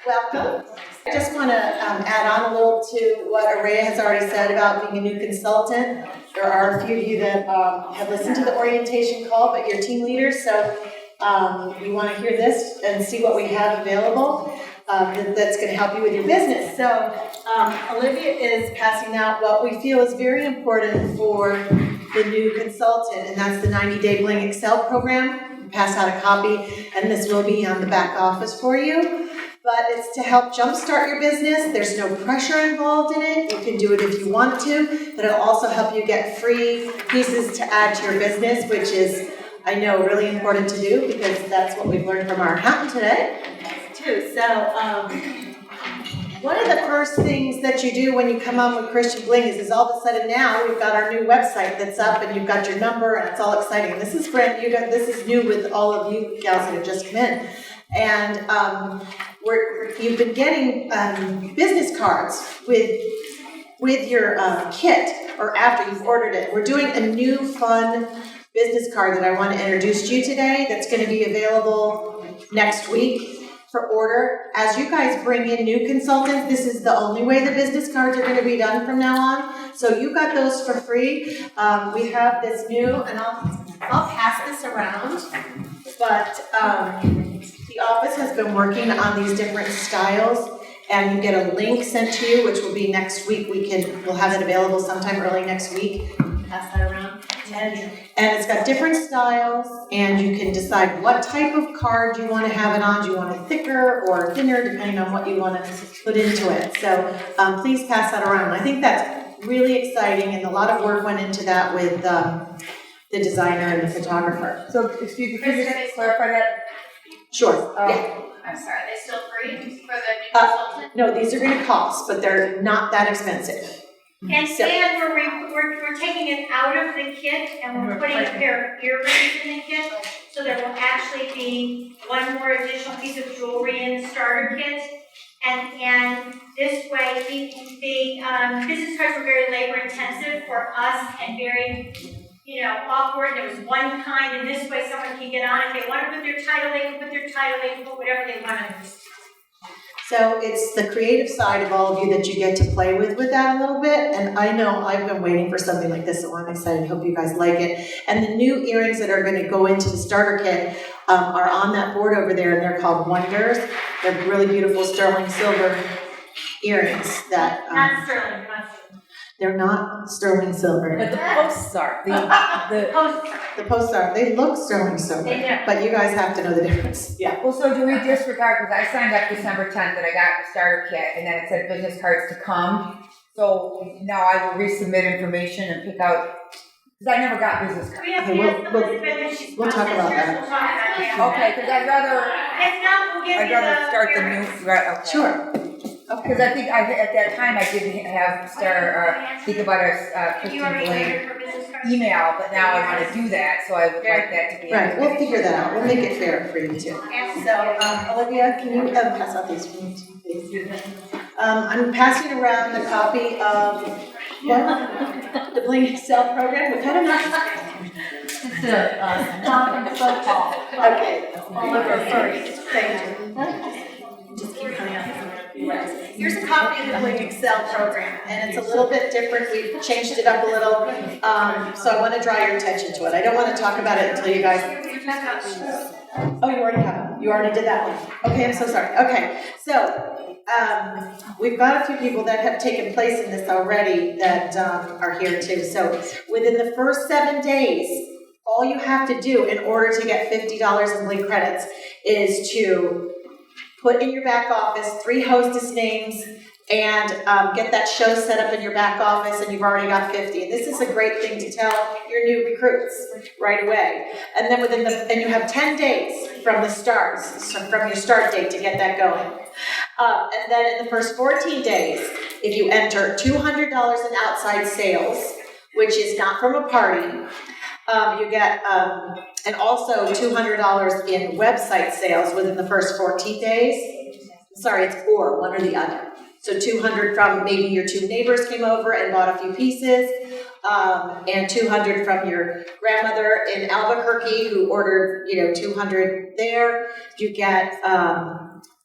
Welcome. I just want to add on a little to what Araya has already said about being a new consultant. There are a few of you that have listened to the orientation call, but you're team leaders, so we want to hear this and see what we have available that's going to help you with your business. So Olivia is passing out what we feel is very important for the new consultant, and that's the 90-day Bling Excel program. We'll pass out a copy, and this will be on the back office for you. But it's to help jumpstart your business. There's no pressure involved in it. You can do it if you want to, but it'll also help you get free pieces to add to your business, which is, I know, really important to do because that's what we've learned from our accountant today, too. So, one of the first things that you do when you come on with Christian Bling is all of a sudden now we've got our new website that's up and you've got your number and it's all exciting. This is brand new. This is new with all of you gals that have just come in. And you've been getting business cards with your kit or after you've ordered it. We're doing a new fun business card that I want to introduce to you today that's going to be available next week for order. As you guys bring in new consultants, this is the only way the business cards are going to be done from now on. So you got those for free. We have this new, and I'll pass this around, but the office has been working on these different styles, and you get a link sent to you, which will be next week. We'll have it available sometime early next week. Pass that around. And it's got different styles, and you can decide what type of card you want to have it on. Do you want it thicker or thinner, depending on what you want to put into it. So please pass that around. I think that's really exciting, and a lot of work went into that with the designer and the photographer. So if you could just clarify that? Sure. Yeah. I'm sorry, are they still free for the new consultant? No, these are going to cost, but they're not that expensive. And we're taking it out of the kit and we're putting a pair of earrings in the kit, so there will actually be one more additional piece of jewelry in the starter kit. And this way, the business cards were very labor intensive for us and very, awkward. There was one kind, and this way someone can get on. If they want to put their title, they can put their title, they can put whatever they want to. So it's the creative side of all of you that you get to play with that a little bit. And I know I've been waiting for something like this, so I'm excited. I hope you guys like it. And the new earrings that are going to go into the starter kit are on that board over there, and they're called Wonders. They're really beautiful sterling silver earrings that... Not sterling, they're not sterling silver. But the posts are. The posts are. They look sterling silver. They do. But you guys have to know the difference. Yeah. Well, so do we disregard, because I signed up December 10th and I got the starter kit and then it said business cards to come. So now I will resubmit information and pick out, because I never got business cards. We have to Okay, ask Elizabeth if she's we'll talk about that. We'll talk about that. Okay, because I'd rather start the new, right, okay. Sure. Okay. Because I think at that time I didn't have think about a Christian Bling email, but now I want to do that, so I would like that to be. Right, we'll figure that out. We'll make it fair for you too. So, Olivia, can you pass out these for me too, please? I'm passing around the copy of the Bling Excel program. We've had enough. It's a conference phone call. Okay. Oliver, sorry. Thank you. Just keep coming up. Here's a copy of the Bling Excel program, and it's a little bit different. We've changed it up a little, so I want to draw your attention to it. I don't want to talk about it until you guys... Oh, you already have it. You already did that one. Okay, I'm so sorry. Okay, so we've got a few people that have taken place in this already that are here too. So within the first 7 days, all you have to do in order to get $50 in Bling credits is to put in your back office 3 hostess names and get that show set up in your back office, and you've already got 50. And this is a great thing to tell your new recruits right away. And then and you have 10 days from from your start date to get that going. And then in the first 14 days, if you enter $200 in outside sales, which is not from a party, you get, and also $200 in website sales within the first 14 days. Sorry, it's one or the other. So $200 from maybe your 2 neighbors came over and bought a few pieces, and $200 from your grandmother in Albuquerque who ordered, $200 there. You get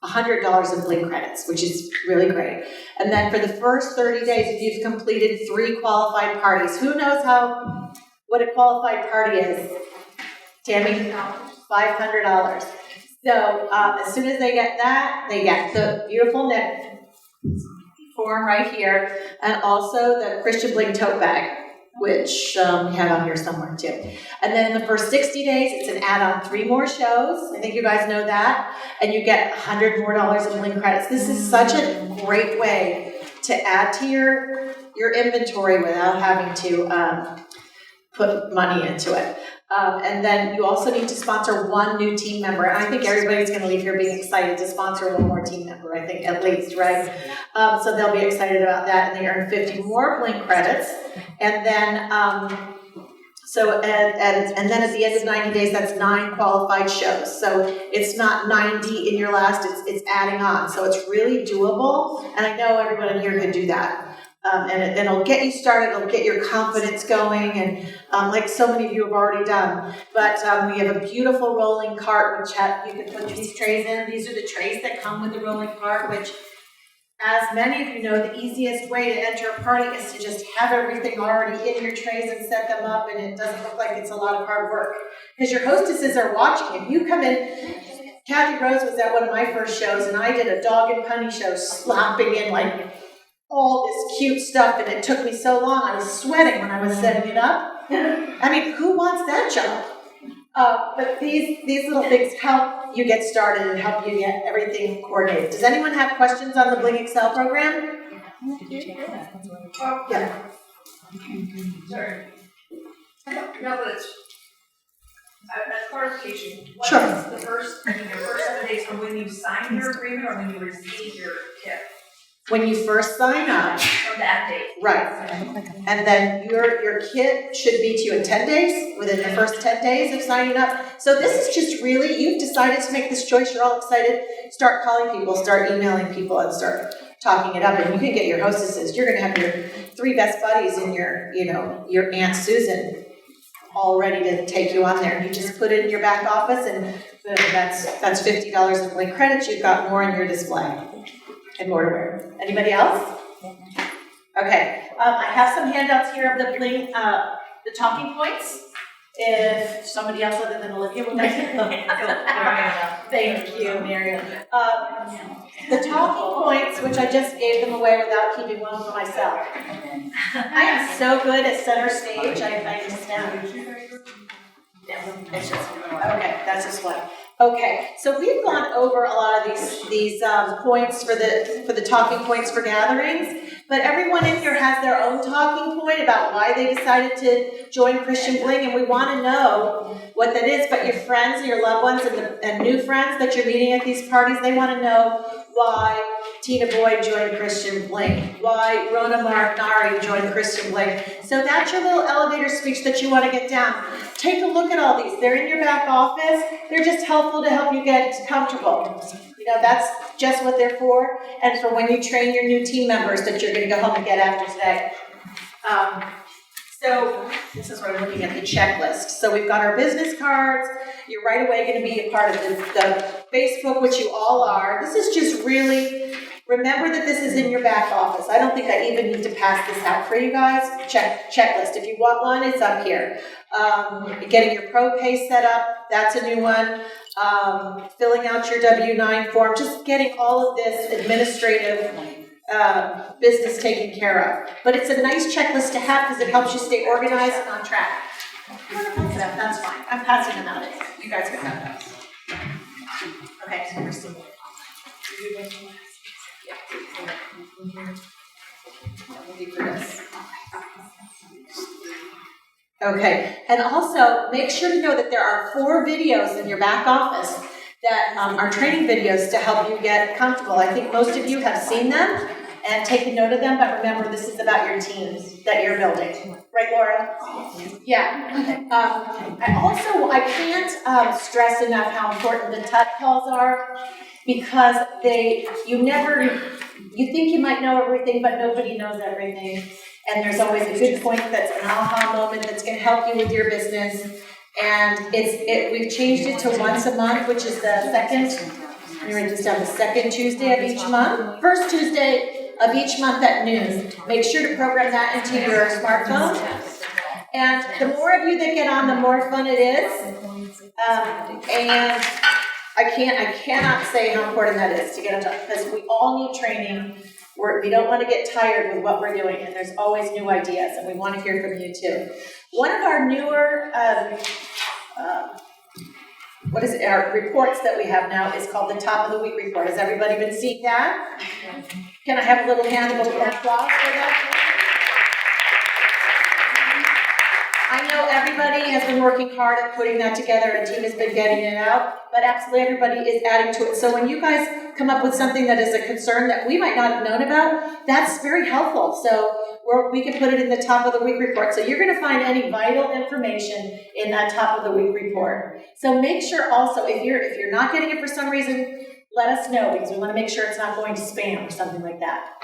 $100 in Bling credits, which is really great. And then for the first 30 days, if you've completed 3 qualified parties, who knows what a qualified party is? Tammy? $500. So as soon as they get that, they get the beautiful neck form right here, and also the Christian Bling tote bag, which we have on here somewhere too. And then in the first 60 days, it's an add-on 3 more shows. I think you guys know that. And you get $100 more in Bling credits. This is such a great way to add to your inventory without having to put money into it. And then you also need to sponsor 1 new team member. And I think everybody's going to leave here being excited to sponsor 1 more team member, I think, at least, right? So they'll be excited about that, and they earn 50 more Bling credits. And then, and then at the end of 90 days, that's 9 qualified shows. So it's not 90 in your last, it's adding on. So it's really doable, and I know everyone in here can do that. And it'll get you started, it'll get your confidence going, and like so many of you have already done. But we have a beautiful rolling cart, which you can put these trays in. These are the trays that come with the rolling cart, which, as many of you know, the easiest way to enter a party is to just have everything already in your trays and set them up, and it doesn't look like it's a lot of hard work. Because your hostesses are watching. If you come in, Kathy Rose was at one of my first shows, and I did a dog and pony show, slopping in like all this cute stuff, and it took me so long, I was sweating when I was setting it up. I mean, who wants that job? But these little things help you get started and help you get everything coordinated. Does anyone have questions on the Bling Excel program? Yeah. Sorry. No, but it's a clarification. What Sure. is the first 7 days from when you sign your agreement or when you receive your kit? When you first sign up, From that date. right, and then your kit should be to you in 10 days, within the first 10 days of signing up. So this is just really, you've decided to make this choice, you're all excited, start calling people, start emailing people, and start talking it up, and you can get your hostesses. You're gonna have your 3 best buddies and your Aunt Susan all ready to take you on there. You just put it in your back office, and boom, that's $50 in Bling credits. You've got more in your display. And more to wear. Anybody else? Okay, I have some handouts here of the Bling, the talking points. If somebody else other than Olivia would like to. Thank you, Miriam. The talking points, which I just gave them away without keeping one for myself. I am so good at center stage, I just am. It's just, okay, that's just one. Okay, so we've gone over a lot of these points for the talking points for gatherings, but everyone in here has their own talking point about why they decided to join Christian Bling, and we want to know what that is. But your friends and your loved ones and new friends that you're meeting at these parties, they want to know why Tina Boyd joined Christian Bling, why Rona Marinari joined Christian Bling. So that's your little elevator speech that you want to get down. Take a look at all these. They're in your back office. They're just helpful to help you get comfortable. You know, that's just what they're for, and for when you train your new team members that you're going to go home and get after today. So this is where I'm looking at the checklist. So we've got our business cards. You're right away going to be a part of the Facebook, which you all are. This is just really, remember that this is in your back office. I don't think I even need to pass this out for you guys. Checklist. If you want one, it's up here. Getting your pro pay set up, that's a new one. Filling out your W-9 form, just getting all of this administrative business taken care of. But it's a nice checklist to have because it helps you stay organized and on track. That's fine. I'm passing them out. You guys can have those. Okay, so Christine. Okay, and also make sure to know that there are 4 videos in your back office that are training videos to help you get comfortable. I think most of you have seen them and taken note of them, but remember this is about your teams that you're building. Right, Laura? Yeah. I can't stress enough how important the TUT calls are, because you think you might know everything, but nobody knows everything. And there's always a good point that's an aha moment that's going to help you with your business. And we've changed it to once a month, which is the second let me write this down, the second Tuesday of each month, first Tuesday of each month at noon. Make sure to program that into your smartphone. And the more of you that get on, the more fun it is. And I cannot say how important that is to get on, because we all need training. We don't want to get tired with what we're doing, and there's always new ideas, and we want to hear from you too. One of our newer, our reports that we have now is called the Top of the Week Report. Has everybody been seeing that? Can I have a little hand of applause for that? I know everybody has been working hard at putting that together, and team has been getting it out, but absolutely everybody is adding to it. So when you guys come up with something that is a concern that we might not have known about, that's very helpful. So we can put it in the Top of the Week report. So you're going to find any vital information in that Top of the Week report. So make sure also, if you're not getting it for some reason, let us know, because we want to make sure it's not going to spam or something like that.